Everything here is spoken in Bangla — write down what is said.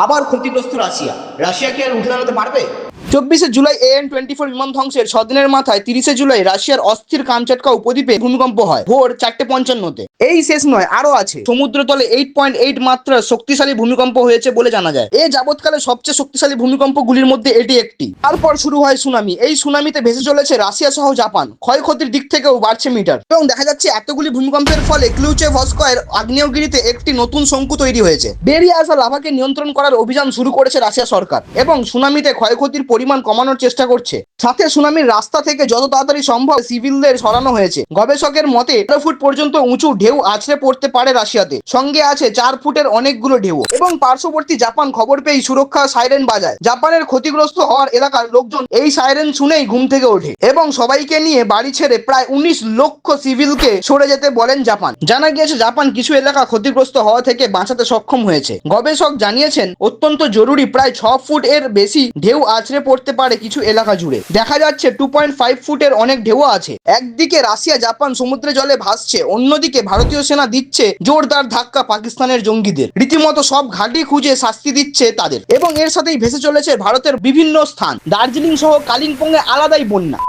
আবার ক্ষতিগ্রস্ত রাশিয়া। রাশিয়া কি আর উঠে দাঁড়াতে পারবে? 24শে জুলাই AN-24 বিমান ধ্বংসের 6 দিনের মাথায় 30শে জুলাই রাশিয়ার অস্থির কামচাটকা উপদ্বীপে ভূমিকম্প হয় ভোর 4:55-তে। এই শেষ নয়, আরো আছে। সমুদ্রতলে 8.8 মাত্রার শক্তিশালী ভূমিকম্প হয়েছে বলে জানা যায়। এ যাবৎকালে সবচেয়ে শক্তিশালী ভূমিকম্পগুলির মধ্যে এটি একটি। তারপর শুরু হয় সুনামি। এই সুনামিতে ভেসে চলেছে রাশিয়া সহ জাপান। ক্ষয়ক্ষতির দিক থেকেও বাড়ছে মিটার। এবং দেখা যাচ্ছে এতগুলি ভূমিকম্পের ফলে ক্লিউচেভস্কয়ের আগ্নেয়গিরিতে একটি নতুন শঙ্কু তৈরি হয়েছে। বেরিয়ে আসা লাভাকে নিয়ন্ত্রণ করার অভিযান শুরু করেছে রাশিয়া সরকার এবং সুনামিতে ক্ষয়ক্ষতির পরিমাণ কমানোর চেষ্টা করছে। সাথে সুনামির রাস্তা থেকে যত তাড়াতাড়ি সম্ভব সিভিলদের সরানো হয়েছে। গবেষকের মতে 13 ফুট পর্যন্ত উঁচু ঢেউ আছড়ে পড়তে পারে রাশিয়াতে। সঙ্গে আছে 4 ফুটের অনেকগুলো ঢেউ। এবং পার্শ্ববর্তী জাপান খবর পেয়ে সুরক্ষা সাইরেন বাজায়। জাপানের ক্ষতিগ্রস্ত হওয়ার এলাকার লোকজন এই সাইরেন শুনেই ঘুম থেকে ওঠে এবং সবাইকে নিয়ে বাড়ি ছেড়ে প্রায় 19 লক্ষ সিভিলকে সরে যেতে বলেন জাপান। জানা গিয়েছে জাপান কিছু এলাকা ক্ষতিগ্রস্ত হওয়া থেকে বাঁচাতে সক্ষম হয়েছে। গবেষক জানিয়েছেন অত্যন্ত জরুরি প্রায় 6 ফুট এর বেশি ঢেউ আছড়ে পড়তে পারে কিছু এলাকা জুড়ে। দেখা যাচ্ছে 2.5 ফুটের অনেক ঢেউ আছে। একদিকে রাশিয়া জাপান সমুদ্রে জলে ভাসছে, অন্যদিকে ভারতীয় সেনা দিচ্ছে জোরদার ধাক্কা পাকিস্তানের জঙ্গিদের। রীতিমতো সব ঘাঁটি খুঁজে শাস্তি দিচ্ছে তাদের। এবং এর সাথেই ভেসে চলেছে ভারতের বিভিন্ন স্থান। দার্জিলিং সহ কালিম্পংয়ে আলাদাই বন্যা।